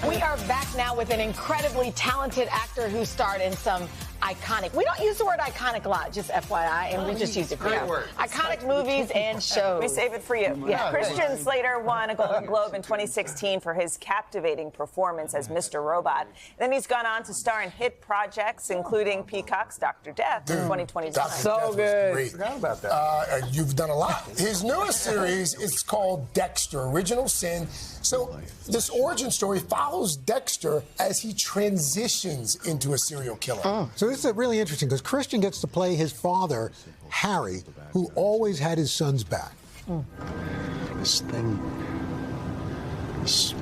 We are back now with an incredibly talented actor who starred in some iconic, we don't use the word iconic a lot, just FYI, and we just use it for you. Iconic movies and shows. We save it for you. Yeah. Christian Slater won a Golden Globe in 2016 for his captivating performance as Mr. Robot. Then he's gone on to star in hit projects, including Peacock's Dr. Death in 2021. So good. I forgot about that. You've done a lot. His newest series is called Dexter, Original Sin. So this origin story follows Dexter as he transitions into a serial killer. So this is really interesting because Christian gets to play his father, Harry, who always had his sons back. This thing, this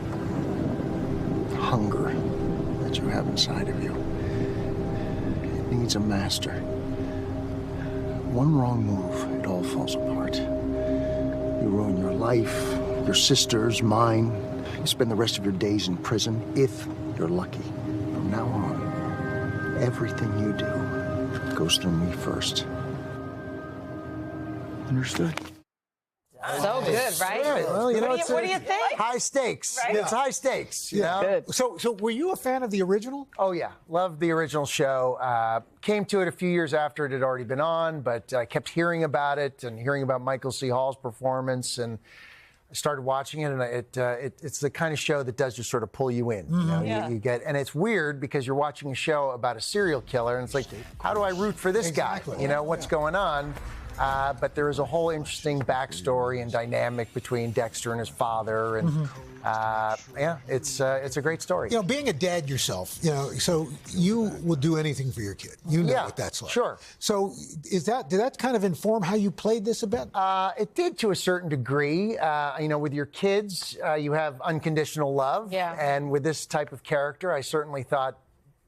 hunger that you have inside of you, it needs a master. One wrong move, it all falls apart. You ruin your life, your sister's, mine. You spend the rest of your days in prison, if you're lucky. From now on, everything you do goes through me first. Understood? So good, right? Well, you know, What do you think? High stakes. Right? It's high stakes. You know? Good. So were you a fan of the original? Oh, yeah. Loved the original show. Came to it a few years after it had already been on, but I kept hearing about it and hearing about Michael C. Hall's performance, and I started watching it, and it's the kind of show that does just sort of pull you in. You know, you get, and it's weird because you're watching a show about a serial killer, and it's like, how do I root for this guy? You know, what's going on? But there is a whole interesting backstory and dynamic between Dexter and his father, and yeah, it's a great story. You know, being a dad yourself, you know, so you will do anything for your kid. You know what that's like. Sure. So did that kind of inform how you played this a bit? It did to a certain degree. You know, with your kids, you have unconditional love. Yeah. And with this type of character, I certainly thought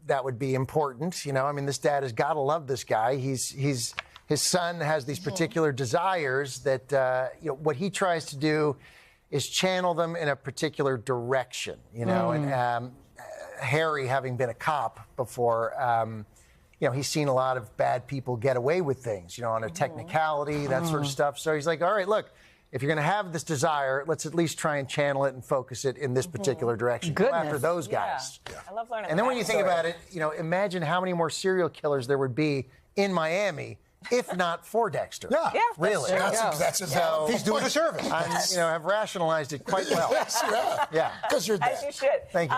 that would be important. You know, I mean, this dad has got to love this guy. His son has these particular desires that, you know, what he tries to do is channel them in a particular direction, you know. And Harry, having been a cop before, you know, he's seen a lot of bad people get away with things, you know, on a technicality, that sort of stuff. So he's like, all right, look, if you're going to have this desire, let's at least try and channel it and focus it in this particular direction. Go after those guys. Yeah. I love learning. And then when you think backstory. about it, you know, imagine how many more serial killers there would be in Miami if not for Dexter. Yeah. Really. That's a valid He's doing a service. I've rationalized it quite well. Yes, you have. Yeah. Because you're As dead. you should. Thank you.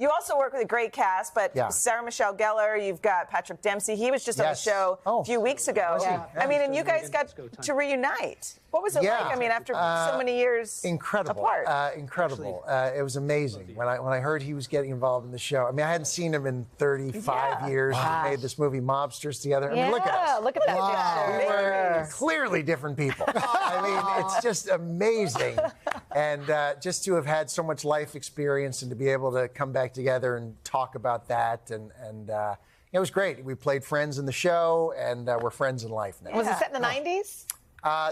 You also work with a great cast, but Yeah. Sarah Michelle Gellar, you've got Patrick Dempsey. He was just on the Yes. show Oh. a few weeks ago. Yeah. I mean, and you guys got to reunite. What was it Yeah. like? I mean, after so many years Incredible. apart. Incredible. It was amazing. When I heard he was getting involved in the show, I mean, I hadn't seen him in 35 years. We made this movie Mobsters together. I mean, look at us. Look at that. Wow. We were clearly different people. I mean, it's just amazing. And just to have had so much life experience and to be able to come back together and talk about that. And it was great. We played friends in the show, and we're friends in life now. Was it set in the 90s?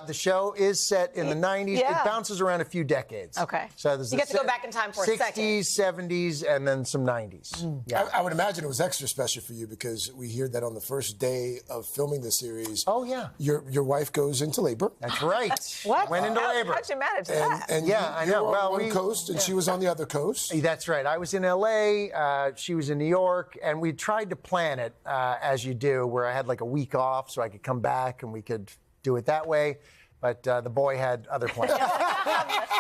The show is set in the 90s. Yeah. It bounces around a few decades. Okay. So there's You get to go back in time for a 60s, second. 70s, and then some 90s. Yeah. I would imagine it was extra special for you because we hear that on the first day of filming the series. Oh, yeah. Your wife goes into labor. That's right. What? Went into labor. How'd you manage that? And Yeah, I you know. were Well, on one coast and she was on the other coast. That's right. I was in L.A., she was in New York, and we tried to plan it, as you do, where I had like a week off so I could come back and we could do it that way. But the boy had other plans.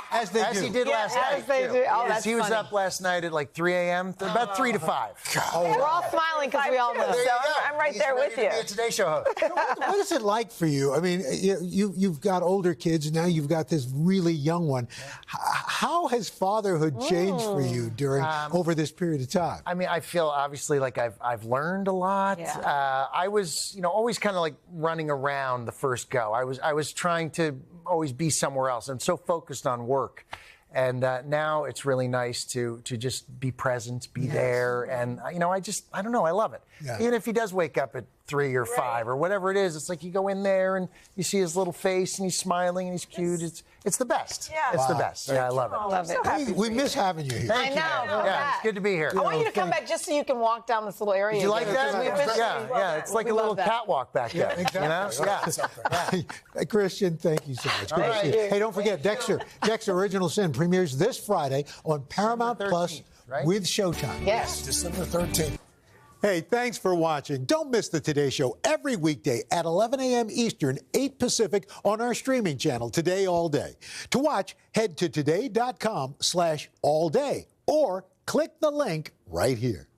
As they do. He did last night. As they do. Oh, that's he was funny. up last night at like 3 a.m., about 3 to 5. We're all smiling because we all know. So I'm right there with you. Be a Today Show host. What is it like for you? I mean, you've got older kids, and now you've got this really young one. How has fatherhood changed for you during over this period of time? I mean, I feel obviously like I've learned a lot. Yeah. I was, you know, always kind of like running around the first go. I was trying to always be somewhere else. I'm so focused on work. And now it's really nice to just be present, be there. And, you know, I don't know, I love it. Yeah. Even if he does wake up at 3 or 5 or whatever it is, it's like you go in there and you see his little face and he's smiling and he's cute. It's the best. Yeah. It's the Wow. best. Yeah, I love it. Love it. So happy We for miss having you here. Thank I you. know. Yeah, it's good to be here. I want you to come back just so you can walk down this little area. Did you like again. that? We miss you. Yeah, it's like We a little love that. catwalk back there. exactly. You know? Yeah. Hey, Christian, thank you so much. Good to right. see you. Hey, don't forget, Dexter Original Sin premieres this Friday on Paramount December Plus 13th. right? With Showtime. Yes. December 13th. Hey, thanks for watching. Don't miss the Today Show every weekday at 11 a.m. Eastern, 8 Pacific on our streaming channel, Today All Day. To watch, head to today.com/allday or click the link right here.